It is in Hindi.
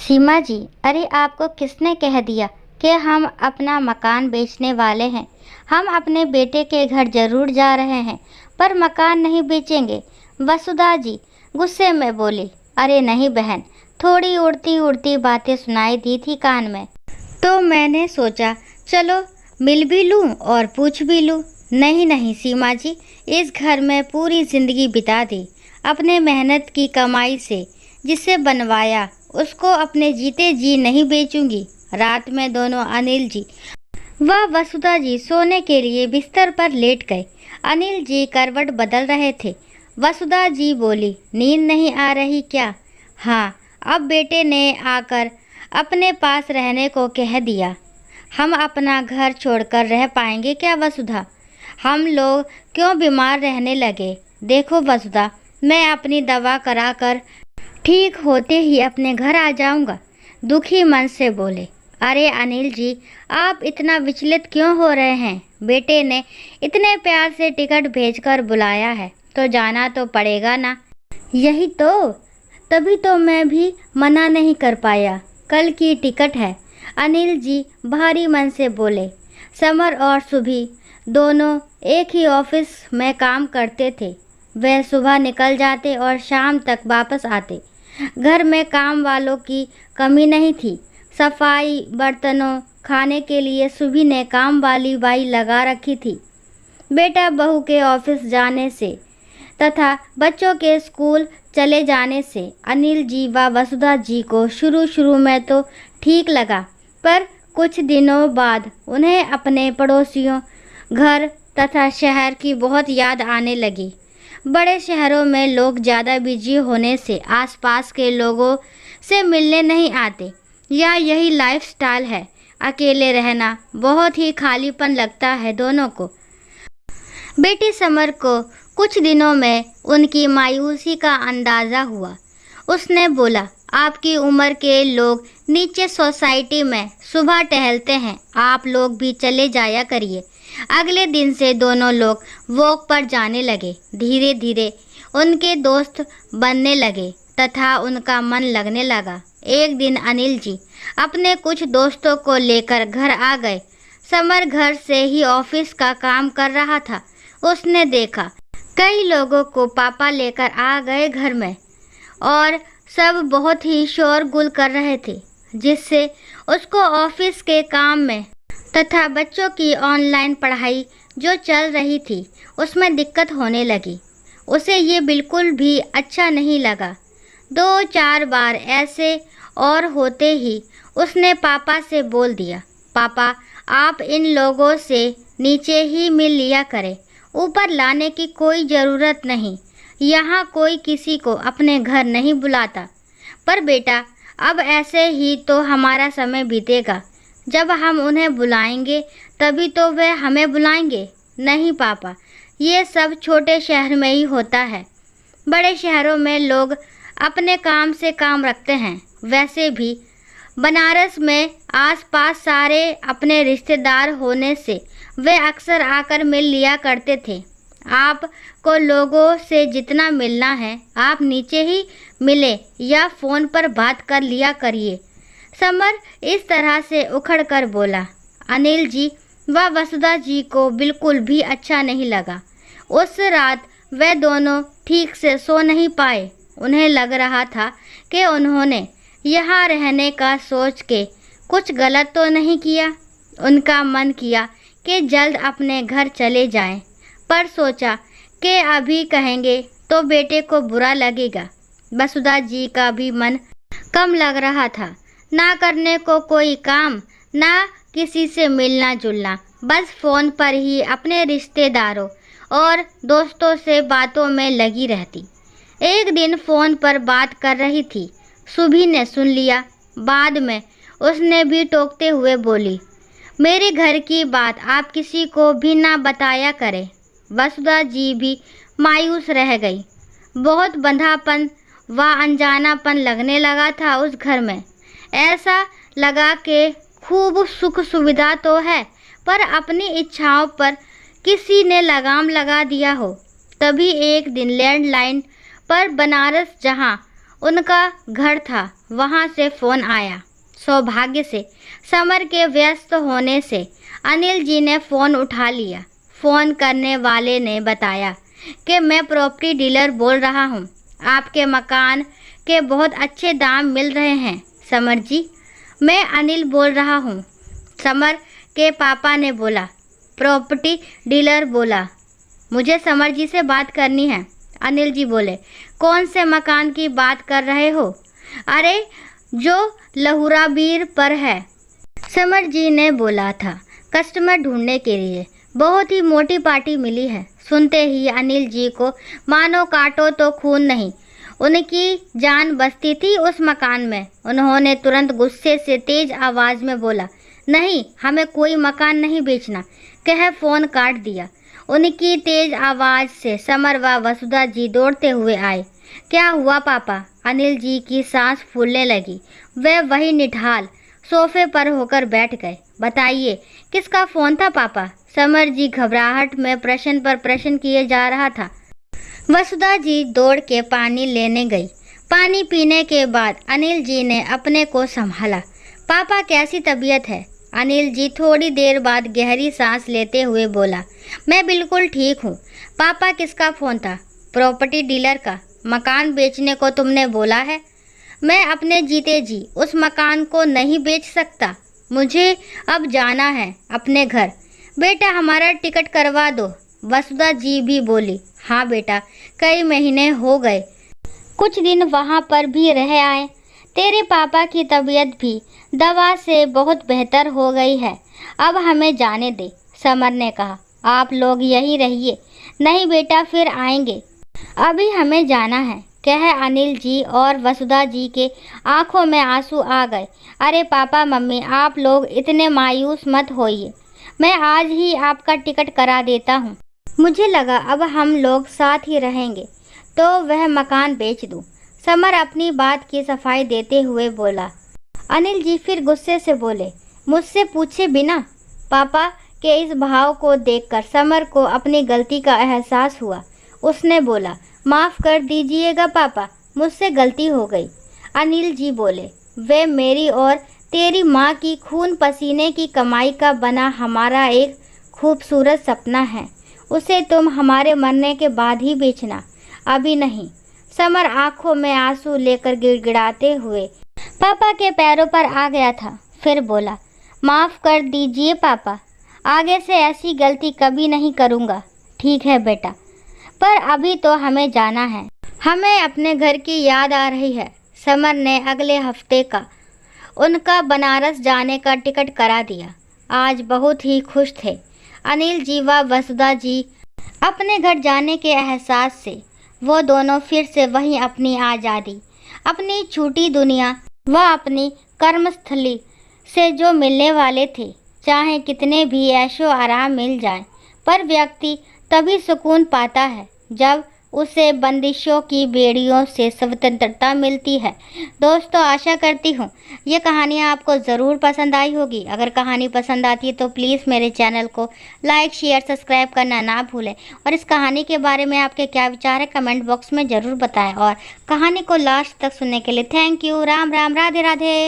सीमा जी, अरे आपको किसने कह दिया कि हम अपना मकान बेचने वाले हैं। हम अपने बेटे के घर जरूर जा रहे हैं, पर मकान नहीं बेचेंगे। वसुधा जी गुस्से में बोली। अरे नहीं बहन, थोड़ी उड़ती उड़ती बातें सुनाई दी थी कान में, तो मैंने सोचा चलो मिल भी लूं और पूछ भी लूं। नहीं नहीं सीमा जी, इस घर में पूरी जिंदगी बिता दी अपने मेहनत की कमाई से। जिसे बनवाया उसको अपने जीते जी नहीं बेचूंगी। रात में दोनों अनिल जी व वसुधा जी सोने के लिए बिस्तर पर लेट गए। अनिल जी करवट बदल रहे थे। वसुधा जी बोली, नींद नहीं आ रही क्या? हाँ, अब बेटे ने आकर अपने पास रहने को कह दिया। हम अपना घर छोड़कर रह पाएंगे क्या वसुधा? हम लोग क्यों बीमार रहने लगे? देखो वसुधा, मैं अपनी दवा कराकर ठीक होते ही अपने घर आ जाऊंगा, दुखी मन से बोले। अरे अनिल जी, आप इतना विचलित क्यों हो रहे हैं? बेटे ने इतने प्यार से टिकट भेजकर बुलाया है तो जाना तो पड़ेगा ना। यही तो, तभी तो मैं भी मना नहीं कर पाया। कल की टिकट है। अनिल जी भारी मन से बोले। समर और सुभी दोनों एक ही ऑफिस में काम करते थे। वे सुबह निकल जाते और शाम तक वापस आते। घर में काम वालों की कमी नहीं थी। सफाई, बर्तनों, खाने के लिए सुभी ने काम वाली बाई लगा रखी थी। बेटा बहू के ऑफिस जाने से तथा बच्चों के स्कूल चले जाने से अनिल जी व वसुधा जी को शुरू में तो ठीक लगा, पर कुछ दिनों बाद उन्हें अपने पड़ोसियों, घर तथा शहर की बहुत याद आने लगी। बड़े शहरों में लोग ज़्यादा बिजी होने से आसपास के लोगों से मिलने नहीं आते, या यही लाइफस्टाइल है। अकेले रहना बहुत ही खालीपन लगता है दोनों को। बेटी समर को कुछ दिनों में उनकी मायूसी का अंदाज़ा हुआ। उसने बोला, आपकी उम्र के लोग नीचे सोसाइटी में सुबह टहलते हैं, आप लोग भी चले जाया करिए। अगले दिन से दोनों लोग वॉक पर जाने लगे। धीरे धीरे उनके दोस्त बनने लगे तथा उनका मन लगने लगा। एक दिन अनिल जी अपने कुछ दोस्तों को लेकर घर आ गए। समर घर से ही ऑफिस का काम कर रहा था। उसने देखा कई लोगों को पापा लेकर आ गए घर में, और सब बहुत ही शोरगुल कर रहे थे, जिससे उसको ऑफिस के काम में तथा बच्चों की ऑनलाइन पढ़ाई जो चल रही थी उसमें दिक्कत होने लगी। उसे ये बिल्कुल भी अच्छा नहीं लगा। 2-4 बार ऐसे और होते ही उसने पापा से बोल दिया, पापा आप इन लोगों से नीचे ही मिल लिया करें, ऊपर लाने की कोई ज़रूरत नहीं। यहाँ कोई किसी को अपने घर नहीं बुलाता। पर बेटा, अब ऐसे ही तो हमारा समय बीतेगा। जब हम उन्हें बुलाएंगे तभी तो वे हमें बुलाएंगे। नहीं पापा, ये सब छोटे शहर में ही होता है। बड़े शहरों में लोग अपने काम से काम रखते हैं। वैसे भी बनारस में आसपास सारे अपने रिश्तेदार होने से वे अक्सर आकर मिल लिया करते थे। आपको लोगों से जितना मिलना है आप नीचे ही मिले या फ़ोन पर बात कर लिया करिए। समर इस तरह से उखड़ कर बोला। अनिल जी व वसुधा जी को बिल्कुल भी अच्छा नहीं लगा। उस रात वे दोनों ठीक से सो नहीं पाए। उन्हें लग रहा था कि उन्होंने यहाँ रहने का सोच के कुछ गलत तो नहीं किया। उनका मन किया कि जल्द अपने घर चले जाएं, पर सोचा कि अभी कहेंगे तो बेटे को बुरा लगेगा। वसुधा जी का भी मन कम लग रहा था। ना करने को कोई काम, ना किसी से मिलना जुलना, बस फ़ोन पर ही अपने रिश्तेदारों और दोस्तों से बातों में लगी रहती। एक दिन फ़ोन पर बात कर रही थी, सुभी ने सुन लिया। बाद में उसने भी टोकते हुए बोली, मेरे घर की बात आप किसी को भी ना बताया करें। वसुधा जी भी मायूस रह गई। बहुत बंधापन व अनजानापन लगने लगा था उस घर में। ऐसा लगा कि खूब सुख सुविधा तो है, पर अपनी इच्छाओं पर किसी ने लगाम लगा दिया हो। तभी एक दिन लैंडलाइन पर बनारस, जहां उनका घर था, वहाँ से फ़ोन आया। सौभाग्य से समर के व्यस्त होने से अनिल जी ने फ़ोन उठा लिया। फ़ोन करने वाले ने बताया कि मैं प्रॉपर्टी डीलर बोल रहा हूँ, आपके मकान के बहुत अच्छे दाम मिल रहे हैं समर जी। मैं अनिल बोल रहा हूँ, समर के पापा ने बोला। प्रॉपर्टी डीलर बोला, मुझे समर जी से बात करनी है। अनिल जी बोले, कौन से मकान की बात कर रहे हो? अरे जो लहुराबीर पर है। समर जी ने बोला था, कस्टमर ढूंढने के लिए बहुत ही मोटी पार्टी मिली है। सुनते ही अनिल जी को मानो काटो तो खून नहीं, उनकी जान बसती थी उस मकान में। उन्होंने तुरंत गुस्से से तेज आवाज़ में बोला, नहीं, हमें कोई मकान नहीं बेचना, कह फ़ोन काट दिया। उनकी तेज आवाज़ से समर व वसुधा जी दौड़ते हुए आए। क्या हुआ पापा? अनिल जी की सांस फूलने लगी। वे वही निढाल सोफे पर होकर बैठ गए। बताइए, किसका फ़ोन था पापा? समर जी घबराहट में प्रश्न पर प्रश्न किए जा रहा था। वसुधा जी दौड़ के पानी लेने गई। पानी पीने के बाद अनिल जी ने अपने को संभाला। पापा कैसी तबीयत है? अनिल जी थोड़ी देर बाद गहरी सांस लेते हुए बोला, मैं बिल्कुल ठीक हूँ। पापा किसका फ़ोन था? प्रॉपर्टी डीलर का। मकान बेचने को तुमने बोला है? मैं अपने जीते जी उस मकान को नहीं बेच सकता। मुझे अब जाना है अपने घर। बेटा हमारा टिकट करवा दो। वसुधा जी भी बोली, हाँ बेटा, कई महीने हो गए, कुछ दिन वहाँ पर भी रह आए। तेरे पापा की तबीयत भी दवा से बहुत बेहतर हो गई है, अब हमें जाने दे। समर ने कहा, आप लोग यहीं रहिए। नहीं बेटा, फिर आएंगे, अभी हमें जाना है, कह अनिल जी और वसुधा जी के आंखों में आंसू आ गए। अरे पापा मम्मी, आप लोग इतने मायूस मत होइए, मैं आज ही आपका टिकट करा देता हूँ। मुझे लगा अब हम लोग साथ ही रहेंगे तो वह मकान बेच दूँ। समर अपनी बात की सफाई देते हुए बोला। अनिल जी फिर गुस्से से बोले, मुझसे पूछे बिना? पापा के इस भाव को देखकर समर को अपनी गलती का एहसास हुआ। उसने बोला, माफ़ कर दीजिएगा पापा, मुझसे गलती हो गई। अनिल जी बोले, वे मेरी और तेरी माँ की खून पसीने की कमाई का बना हमारा एक खूबसूरत सपना है, उसे तुम हमारे मरने के बाद ही बेचना, अभी नहीं। समर आंखों में आंसू लेकर गिड़गिड़ाते हुए पापा के पैरों पर आ गया था। फिर बोला, माफ़ कर दीजिए पापा, आगे से ऐसी गलती कभी नहीं करूँगा। ठीक है बेटा, पर अभी तो हमें जाना है, हमें अपने घर की याद आ रही है। समर ने अगले हफ्ते का उनका बनारस जाने का टिकट करा दिया। आज बहुत ही खुश थे अनिल जी व वसुधा जी। अपने घर जाने के एहसास से वो दोनों फिर से वहीं अपनी आज़ादी, अपनी छोटी दुनिया व अपनी कर्मस्थली से जो मिलने वाले थे, चाहे कितने भी ऐशो आराम मिल जाए, पर व्यक्ति तभी सुकून पाता है जब उसे बंदिशों की बेड़ियों से स्वतंत्रता मिलती है। दोस्तों, आशा करती हूँ ये कहानियाँ आपको ज़रूर पसंद आई होगी। अगर कहानी पसंद आती है तो प्लीज़ मेरे चैनल को लाइक शेयर सब्सक्राइब करना ना भूलें, और इस कहानी के बारे में आपके क्या विचार है कमेंट बॉक्स में ज़रूर बताएं, और कहानी को लास्ट तक सुनने के लिए थैंक यू। राम राम, राधे राधे।